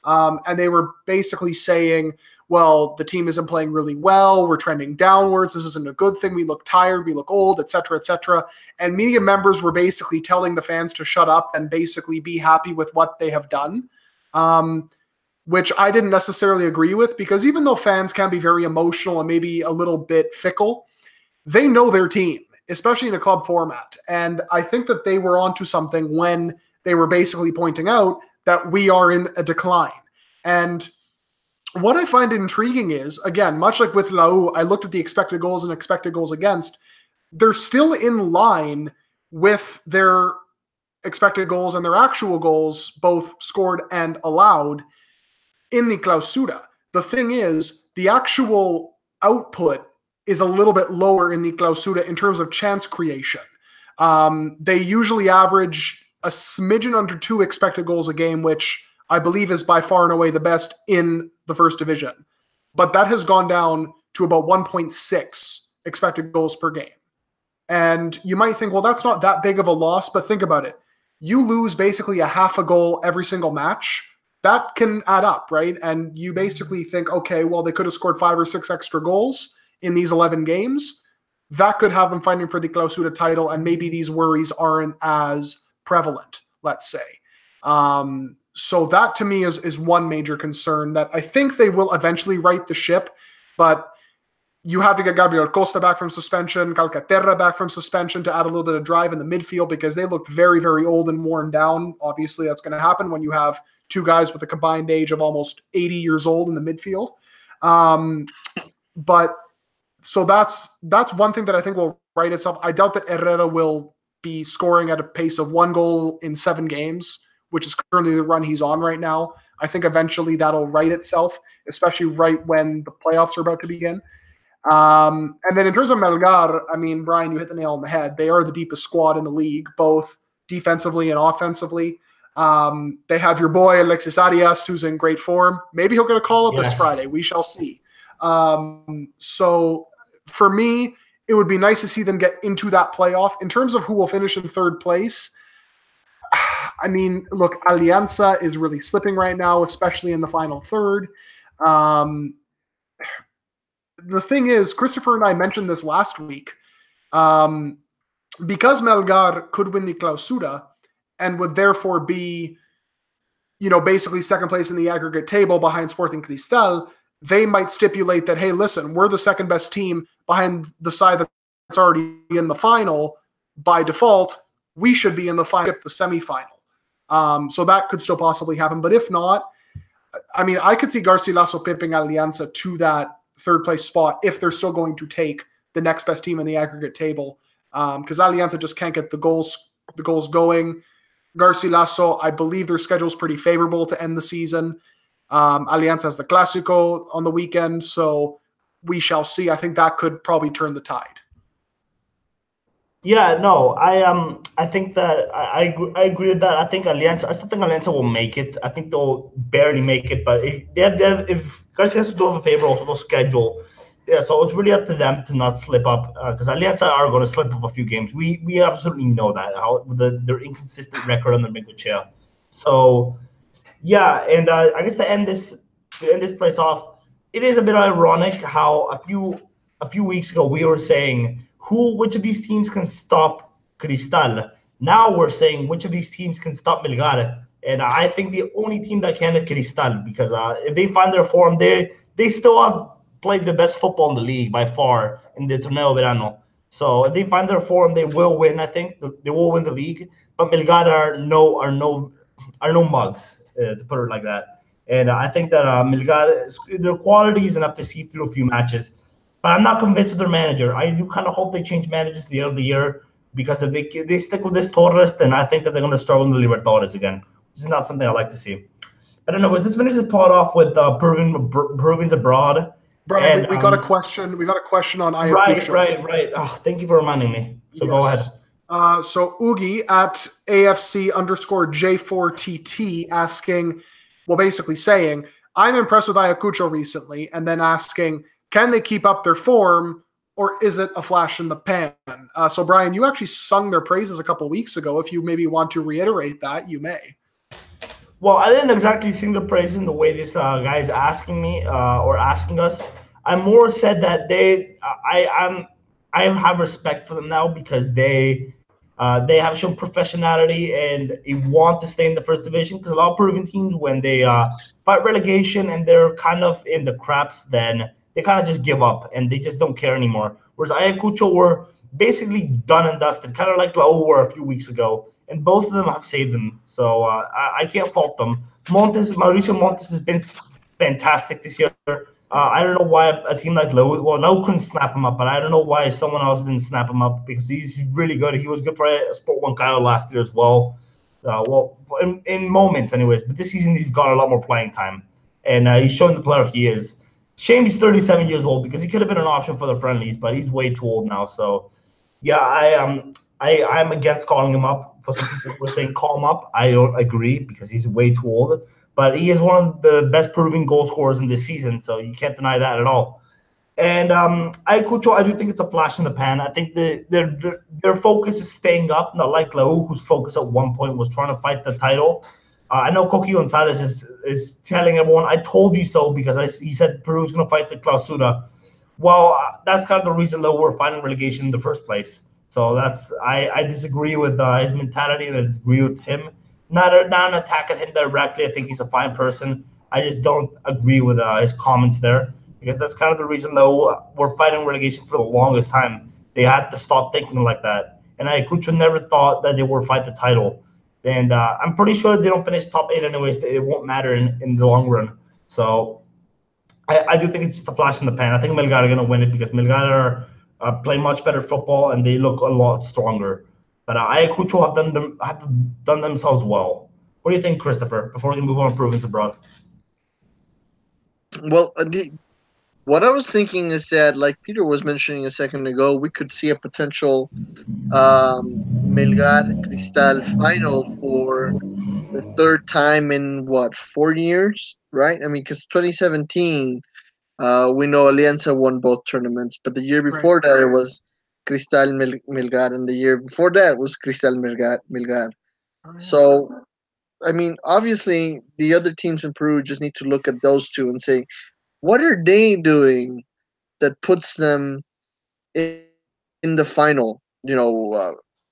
And they were basically saying, well, the team isn't playing really well. We're trending downwards. This isn't a good thing. We look tired. We look old, et cetera, et cetera. And media members were basically telling the fans to shut up and basically be happy with what they have done, which I didn't necessarily agree with, because even though fans can be very emotional and maybe a little bit fickle, they know their team, especially in a club format. And I think that they were onto something when they were basically pointing out that we are in a decline. And what I find intriguing is, again, much like with Lau, I looked at the expected goals and expected goals against. They're still in line with their expected goals and their actual goals, both scored and allowed, in the Clausura. The thing is, the actual output is a little bit lower in the Clausura in terms of chance creation. They usually average a smidgen under 2 expected goals a game, which I believe is by far and away the best in the first division. But that has gone down to about 1.6 expected goals per game. And you might think, well, that's not that big of a loss, but think about it. You lose basically a half a goal every single match. That can add up, right? And you basically think, okay, well, they could have scored 5 or 6 extra goals in these 11 games. That could have them fighting for the Clausura title, and maybe these worries aren't as prevalent, let's say. So that to me is one major concern that I think they will eventually right the ship, but you have to get Gabriel Costa back from suspension, Calcaterra back from suspension to add a little bit of drive in the midfield, because they look very, very old and worn down. Obviously, that's going to happen when you have 2 guys with a combined age of almost 80 years old in the midfield. But so that's one thing that I think will right itself. I doubt that Herrera will be scoring at a pace of 1 goal in 7 games, which is currently the run he's on right now. I think eventually that'll right itself, especially right when the playoffs are about to begin. And then in terms of Melgar, I mean, Brian, you hit the nail on the head. They are the deepest squad in the league, both defensively and offensively. They have your boy Alexis Arias, who's in great form. Maybe he'll get a call up this Friday. We shall see. So for me, it would be nice to see them get into that playoff. In terms of who will finish in third place, I mean, look, Alianza is really slipping right now, especially in the final third. The thing is, Christopher and I mentioned this last week. Because Melgar could win the Clausura and would therefore be, basically second place in the aggregate table behind Sporting Cristal, they might stipulate that, hey, listen, we're the second best team behind the side that's already in the final. By default, we should be in the final, the semifinal. So that could still possibly happen. But if not, I mean, I could see Garcilaso pimping Alianza to that third place spot if they're still going to take the next best team in the aggregate table. Because Alianza just can't get the goals going. Garcilaso, I believe their schedule is pretty favorable to end the season. Alianza has the Clásico on the weekend, so we shall see. I think that could probably turn the tide. Yeah, no, I think that I agree with that. I still think Alianza will make it. I think they'll barely make it, but if Garcia has to do a favor also they'll schedule. Yeah, so it's really up to them to not slip up because Alianza are going to slip up a few games. We absolutely know that their inconsistent record on the Bengochea. So yeah, and I guess to end this place off, it is a bit ironic how a few weeks ago we were saying which of these teams can stop Cristal. Now we're saying which of these teams can stop Melgar. And I think the only team that can is Cristal because if they find their form, they still have played the best football in the league by far in the Torneo Verano. So if they find their form, they will win. I think they will win the league. But Melgar are no mugs, to put it like that. And I think that Melgar, their quality is enough to see through a few matches. But I'm not convinced of their manager. I do kind of hope they change managers at the end of the year because if they stick with this Torres, then I think that they're going to struggle in the Libertadores again, which is not something I like to see. I don't know. Let's finish this pod off with Peruvians abroad. Brian, we got a question. We got a question on Ayacucho. Right. Oh, thank you for reminding me. So yes. Go ahead. So Ugi at AFC_J4TT asking, well, basically saying, I'm impressed with Ayacucho recently, and then asking, can they keep up their form, or is it a flash in the pan? So, Brian, you actually sung their praises a couple of weeks ago. If you maybe want to reiterate that, you may. Well, I didn't exactly sing the praises in the way this guy is asking me or asking us. I more said that I have respect for them now because they have shown professionality and they want to stay in the first division. Because a lot of Peruvian teams, when they fight relegation and they're kind of in the craps, then they kind of just give up and they just don't care anymore. Whereas Ayacucho were basically done and dusted, kind of like Lau were a few weeks ago. And both of them have saved them. So I can't fault them. Mauricio Montes has been fantastic this year. I don't know why a team like Lau couldn't snap him up, but I don't know why someone else didn't snap him up because he's really good. He was good for Sport 1 Cairo last year as well. In moments anyways. But this season he's got a lot more playing time. And he's shown the player he is. Shame he's 37 years old because he could have been an option for the friendlies, but he's way too old now. So, yeah, I'm against calling him up. For some people who are saying call him up, I don't agree because he's way too old. But he is one of the best Peruvian goal scorers in this season, so you can't deny that at all. And Ayacucho, I do think it's a flash in the pan. I think their focus is staying up, not like Lau, whose focus at one point was trying to fight the title. I know Coqui Gonzalez is telling everyone, I told you so, because he said Peru's going to fight the Clausura. Well, that's kind of the reason Lau were fighting relegation in the first place. So I disagree with his mentality and I disagree with him. Not an attack at him directly. I think he's a fine person. I just don't agree with his comments there because that's kind of the reason though we're fighting relegation for the longest time. They had to stop thinking like that. And Ayacucho never thought that they would fight the title. And I'm pretty sure if they don't finish top 8 anyways, it won't matter in the long run. So I do think it's just a flash in the pan. I think Melgar are going to win it because Melgar play much better football and they look a lot stronger. But Ayacucho have done themselves well. What do you think, Christopher, before we can move on to Peruvians abroad? Well, What I was thinking is that, like Peter was mentioning a second ago, we could see a potential Melgar Cristal final for the third time in what, 4 years, right? I mean, because 2017, we know Alianza won both tournaments, but the year Right. before that it was Cristal Melgar, and the year before that was Cristal Melgar. Oh, yeah. So, I mean, obviously, the other teams in Peru just need to look at those two and say, what are they doing that puts them in the final,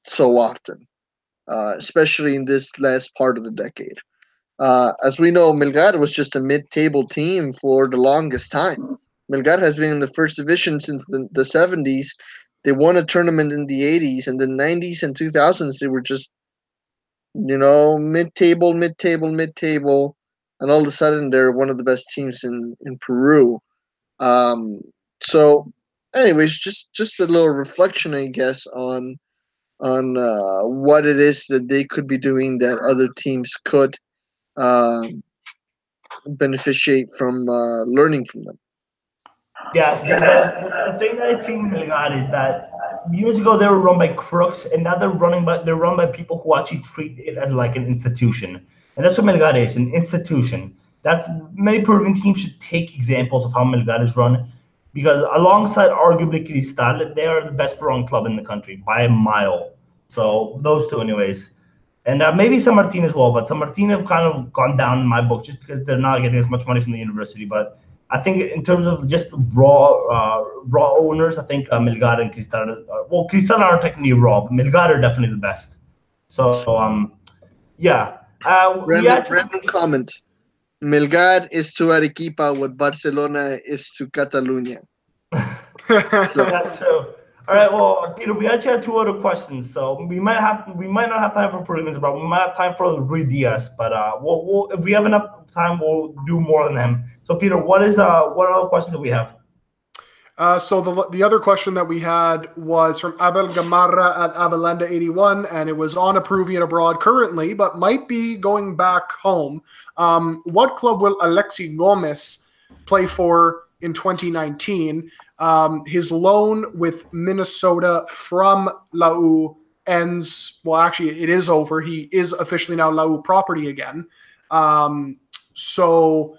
so often, especially in this last part of the decade. As we know, Melgar was just a mid-table team for the longest time. Melgar has been in the first division since the 70s. They won a tournament in the 80s, and the 90s and 2000s they were just, mid-table, mid-table, mid-table, and all of a sudden they're one of the best teams in Peru. Um, so, anyways, just a little reflection, I guess, on what it is that they could be doing that other teams could um, beneficiate from learning from them. Yeah, the thing that I see in Melgar is that years ago they were run by crooks, and now they're run by people who actually treat it as like an institution, and that's what Melgar is, an institution. That's Many Peruvian teams should take examples of how Melgar is run, because alongside arguably Cristal, they are the best run club in the country by a mile. So those two, anyways. And maybe San Martin as well, but San Martin have kind of gone down in my book just because they're not getting as much money from the university. But I think in terms of just raw owners, I think Melgar and Cristal. Cristal are technically raw, but Melgar are definitely the best. So yeah, Random comment. Melgar is to Arequipa what Barcelona is to Catalunya. So That's true. All right, well, Peter, we actually had two other questions, so we might not have time for Peruvians, but we might have time for Rui Diaz. But we'll if we have enough time, we'll do more than him. So, Peter, what other questions do we have? So the other question that we had was from Abel Gamarra at Abelenda81, and it was on a Peruvian abroad currently, but might be going back home. What club will Alexi Gomez play for in 2019? His loan with Minnesota from Lau ends. Well, actually, it is over. He is officially now Lau property again. So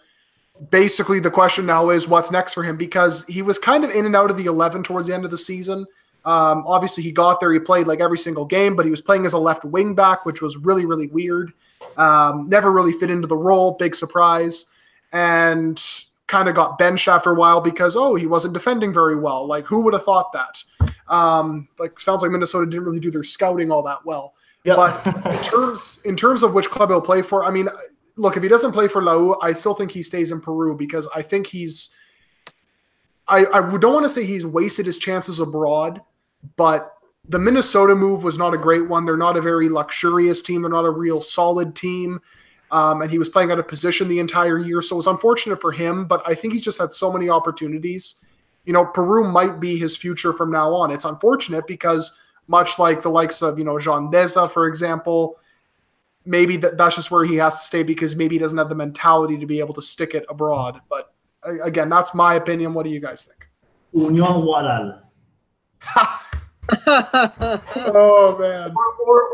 basically the question now is what's next for him, because he was kind of in and out of the 11 towards the end of the season. Obviously he got there, he played like every single game, but he was playing as a left wing back, which was really, really weird. Never really fit into the role, big surprise, and kind of got benched after a while because, he wasn't defending very well. Like, who would have thought that? Sounds like Minnesota didn't really do their scouting all that well. Yep. But in terms of which club he'll play for, I mean, look, if he doesn't play for Lau, I still think he stays in Peru because I think I don't want to say he's wasted his chances abroad, but the Minnesota move was not a great one. They're not a very luxurious team. They're not a real solid team. And he was playing out of position the entire year. So it was unfortunate for him, but I think he's just had so many opportunities. Peru might be his future from now on. It's unfortunate because much like the likes of, Jean Deza, for example, maybe that's just where he has to stay because maybe he doesn't have the mentality to be able to stick it abroad. But again, that's my opinion. What do you guys think? Unión Guadal. Oh, man.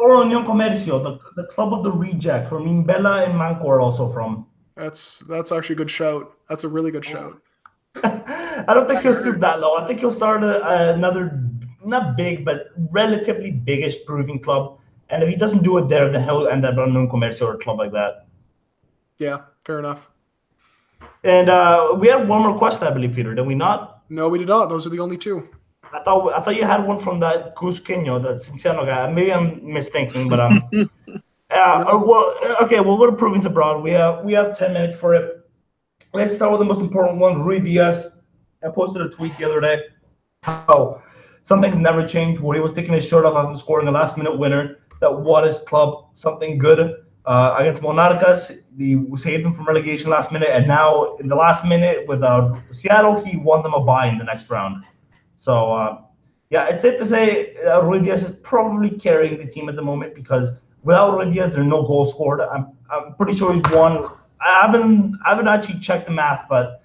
Or Unión Comercio, the club of the rejects, where Mimbella and Manco are also from. That's actually a good shout. That's a really good shout. I don't think he'll stoop that low. I think he'll start another, not big, but relatively biggish Peruvian club. And if he doesn't do it there, then he'll end up on Unión Comercio or a club like that. Yeah, fair enough. And we had one more question, I believe, Peter. Did we not? No, we did not. Those are the only two. I thought you had one from that Cusqueño, that Cinciano guy. Maybe I'm misthinking, but okay, we'll go to Peruvians abroad. We have 10 minutes for it. Let's start with the most important one, Rui Diaz. I posted a tweet the other day how something's never changed, where he was taking his shirt off after scoring a last-minute winner that won his club something good against Monarcas. He saved them from relegation last minute, and now in the last minute with Seattle, he won them a bye in the next round. So, it's safe to say Rui Diaz is probably carrying the team at the moment because without Rui Diaz, there's no goals scored. I'm pretty sure he's won. I haven't actually checked the math, but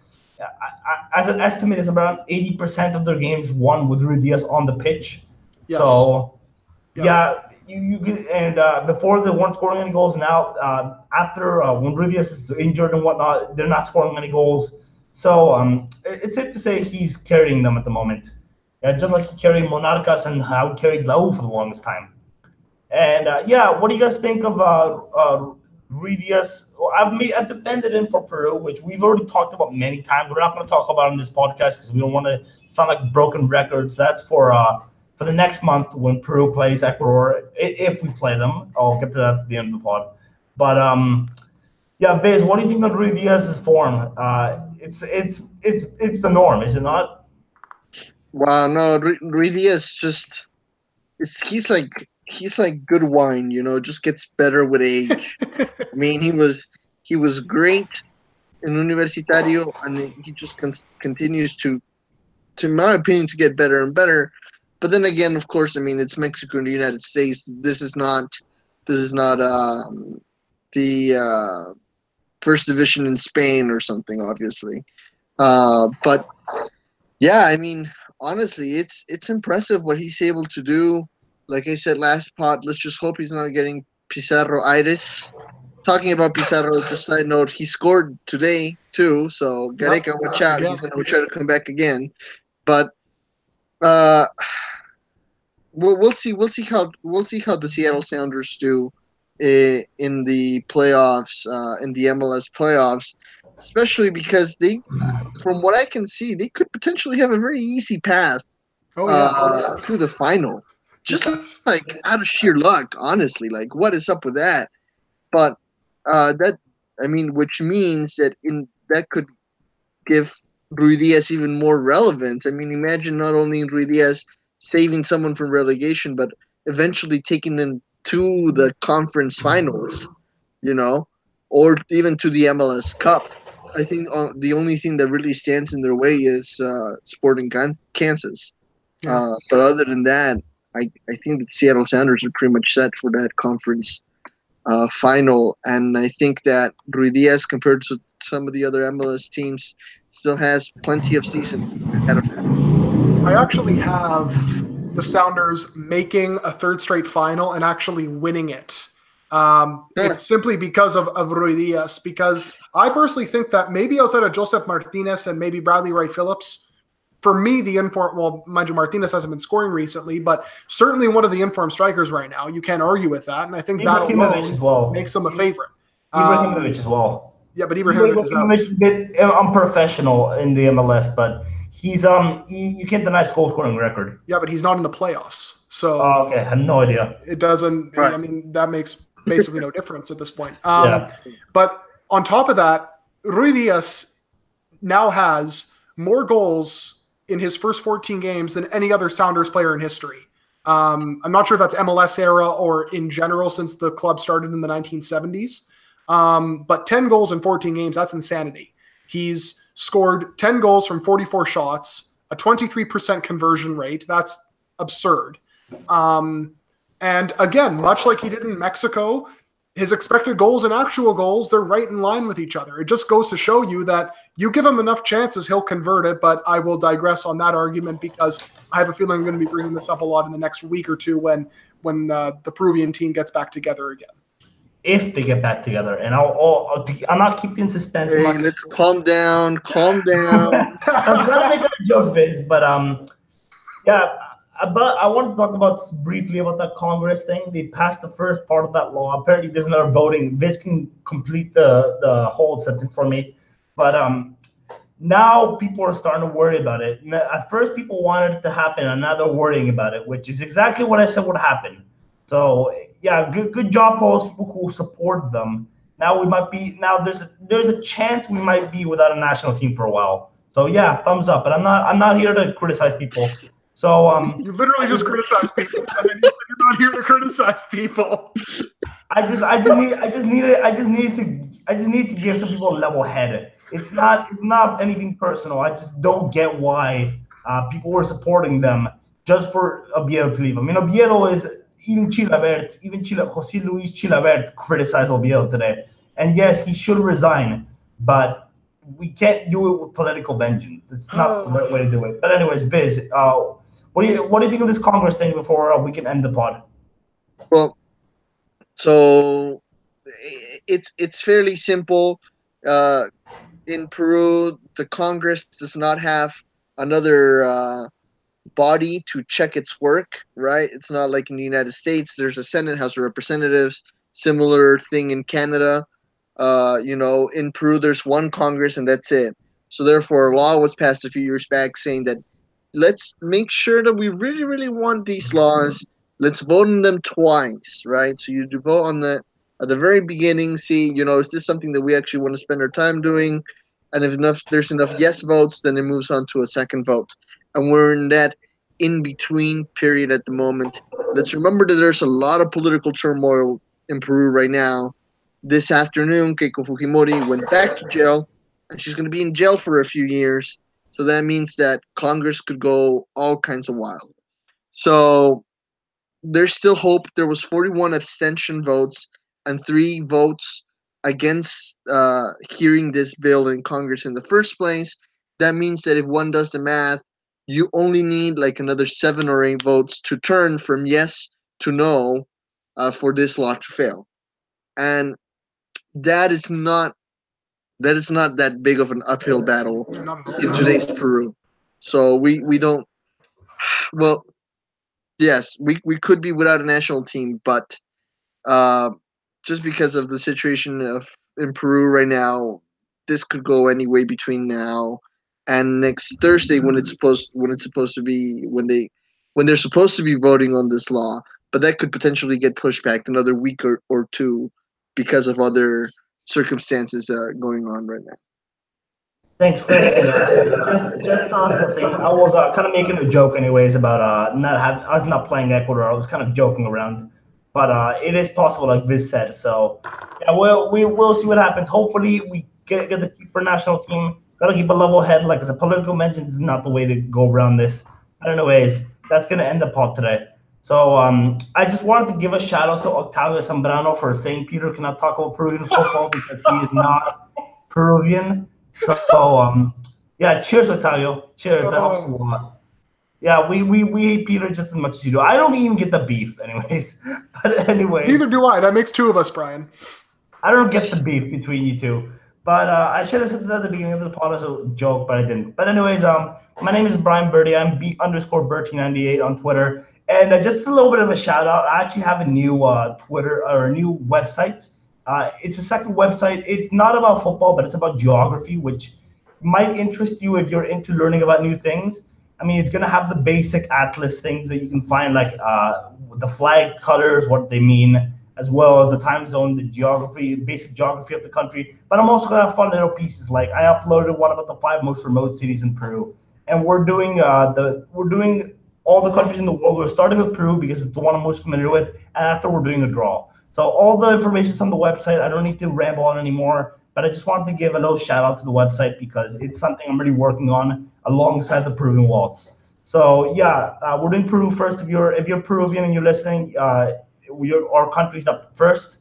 as an estimate, is about 80% of their games won with Ruiz on the pitch. Yes. So, Yep. yeah, before they weren't scoring any goals. Now, after when Ruiz is injured and whatnot, they're not scoring any goals. So, it's safe to say he's carrying them at the moment. Just like he carried Monarcas and how he carried Lau for the longest time. And what do you guys think of Ruiz? Well, I've defended him for Peru, which we've already talked about many times. We're not going to talk about it in this podcast because we don't want to sound like broken records. That's for the next month when Peru plays Ecuador, if we play them. I'll get to that at the end of the pod. But Biz, what do you think of Ruiz's form? It's the norm, is it not? Wow, no, Ruiz just he's like good wine, just gets better with age. I mean, he was great in Universitario, and he just continues to my opinion, to get better and better. But then again, of course, I mean, it's Mexico and the United States. This is not the first division in Spain or something, obviously. But yeah, I mean, honestly, it's impressive what he's able to do. Like I said last pod, let's just hope he's not getting Pizarro itis. Talking about Pizarro, just side note, he scored today too. So Gareca, watch out. He's going to try to come back again. But we'll see how the Seattle Sounders do in the playoffs, in the MLS playoffs, especially because they, from what I can see, they could potentially have a very easy path to the final. Just like out of sheer luck, honestly. Like, what is up with that? But which means that that could give Ruiz even more relevance. I mean, imagine not only Ruiz saving someone from relegation, but eventually taking them to the conference finals, or even to the MLS Cup. I think the only thing that really stands in their way is Sporting Kansas. Yeah. But other than that, I think that Seattle Sounders are pretty much set for that conference final. And I think that Ruiz, compared to some of the other MLS teams, still has plenty of season ahead of him. I actually have the Sounders making a third straight final and actually winning it. It's simply because of Ruiz, because I personally think that maybe outside of Joseph Martinez and maybe Bradley Wright Phillips, for me, the informed, well, mind you, Martinez hasn't been scoring recently, but certainly one of the informed strikers right now. You can't argue with that, and I think that alone makes him a favorite. Ibrahimovic as well. Yeah, but Ibrahimovic is a bit unprofessional in the MLS, but he's you can't deny his goal scoring record. Yeah, but he's not in the playoffs, so okay, I had no idea. It doesn't. Right. I mean, that makes basically no difference at this point. But on top of that, Ruiz now has more goals in his first 14 games than any other Sounders player in history. I'm not sure if that's MLS era or in general since the club started in the 1970s. But 10 goals in 14 games, that's insanity. He's scored 10 goals from 44 shots, a 23% conversion rate. That's absurd. And again, much like he did in Mexico, his expected goals and actual goals, they're right in line with each other. It just goes to show you that you give him enough chances, he'll convert it, but I will digress on that argument because I have a feeling I'm going to be bringing this up a lot in the next week or two when the Peruvian team gets back together again. If they get back together, and I'm not keeping suspense. Hey, let's calm down. I'm trying to make a joke, Vince, but But I want to talk about briefly about that Congress thing. They passed the first part of that law. Apparently, there's another voting. Vince can complete the whole sentence for me. But now people are starting to worry about it. At first, people wanted it to happen, and now they're worrying about it, which is exactly what I said would happen. So yeah, good job to all those people who support them. Now there's a chance we might be without a national team for a while. So yeah, thumbs up. But I'm not here to criticize people. So you literally just criticize people, and then you're not here to criticize people. I just need to give some people a level head. It's not anything personal. I just don't get why people were supporting them just for Oviedo to leave. I mean, Oviedo is even José Luis Chilabert criticized Oviedo today, and yes, he should resign. But we can't do it with political vengeance. It's not the right way to do it. But anyways, Biz, what do you think of this Congress thing before we can end the pod? Well, so it's fairly simple. In Peru, the Congress does not have another body to check its work, right? It's not like in the United States. There's a Senate, House of Representatives, similar thing in Canada. In Peru, there's one Congress and that's it. So therefore, a law was passed a few years back saying that let's make sure that we really, really want these laws. Let's vote on them twice, right? So you do vote on the at the very beginning, see, is this something that we actually want to spend our time doing? And if there's enough yes votes, then it moves on to a second vote. And we're in that in between period at the moment. Let's remember that there's a lot of political turmoil in Peru right now. This afternoon, Keiko Fujimori went back to jail, and she's going to be in jail for a few years. So that means that Congress could go all kinds of wild. So there's still hope. There was 41 abstention votes and 3 votes against hearing this bill in Congress in the first place. That means that if one does the math, you only need like another 7 or 8 votes to turn from yes to no for this law to fail. And that is not that big of an uphill battle in today's Peru. So we don't. Well, yes, we could be without a national team, but just because of the situation in Peru right now, this could go any way between now and next Thursday when they're supposed to be voting on this law. But that could potentially get pushed back another week or 2 because of other circumstances going on right now. Thanks, Chris. Just something. I was kind of making a joke, anyways, about us not playing Ecuador. I was kind of joking around, but it is possible, like Viz said. So yeah, we'll see what happens. Hopefully, we get the keeper national team. Gotta keep a level head. Like as a political mention, is not the way to go around this. I don't know, ways. That's gonna end the pod today. So I just wanted to give a shout out to Octavio Zambrano for saying Peter cannot talk about Peruvian football because he is not Peruvian. So yeah, cheers, Octavio. Cheers. That helps a lot. Yeah, we hate Peter just as much as you do. I don't even get the beef, anyways. But anyway, neither do I. That makes 2 of us, Brian. I don't get the beef between you two. But I should have said that at the beginning of the pod as a joke, but I didn't. But anyways, my name is Brian Birdie. I'm B_Bertie98 on Twitter. And just a little bit of a shout out. I actually have a new Twitter or a new website. It's a second website. It's not about football, but it's about geography, which might interest you if you're into learning about new things. I mean, it's going to have the basic atlas things that you can find, like the flag colors, what they mean, as well as the time zone, the geography, basic geography of the country. But I'm also going to have fun little pieces. Like I uploaded one about the 5 most remote cities in Peru. And we're doing all the countries in the world. We're starting with Peru because it's the one I'm most familiar with. And after we're doing a draw. So all the information is on the website. I don't need to ramble on anymore, but I just wanted to give a little shout out to the website because it's something I'm really working on alongside the Peruvian Waltz. So yeah, we're doing Peru first. If you're Peruvian and you're listening, our country's up first.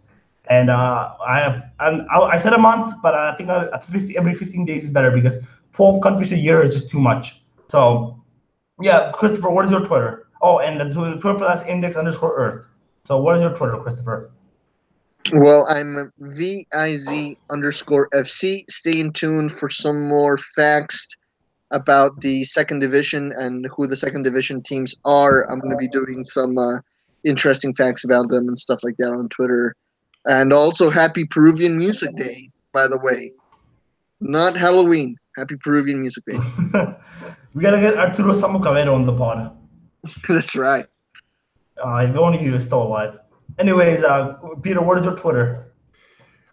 And I said a month, but I think every 15 days is better because 12 countries a year is just too much. So yeah, Christopher, what is your Twitter? Oh, and the Twitter for that's index_earth. So what is your Twitter, Christopher? Well, I'm VIZ_FC. Stay tuned for some more facts about the second division and who the second division teams are. I'm going to be doing some interesting facts about them and stuff like that on Twitter. And also, happy Peruvian Music Day, by the way. Not Halloween. Happy Peruvian Music Day. We got to get Arturo Samucavero on the pod. That's right. If only he was still alive. Anyways, Peter, what is your Twitter?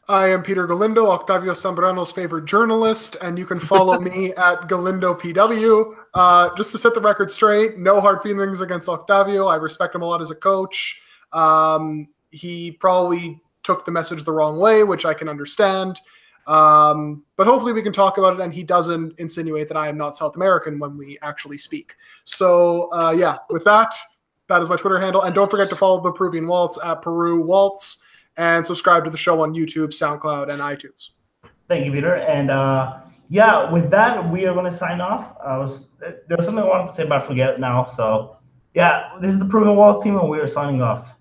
I am Peter Galindo, Octavio Zambrano's favorite journalist, and you can follow me at GalindoPW. Just to set the record straight, no hard feelings against Octavio. I respect him a lot as a coach. He probably took the message the wrong way, which I can understand. But hopefully we can talk about it, and he doesn't insinuate that I am not South American when we actually speak. So, yeah, with that, that is my Twitter handle. And don't forget to follow the Peruvian Waltz at Peru Waltz and subscribe to the show on YouTube, SoundCloud, and iTunes. Thank you, Peter. And yeah, with that, we are going to sign off. There's something I wanted to say, but I forget it now. So, yeah, this is the Proven Waltz team, and we are signing off.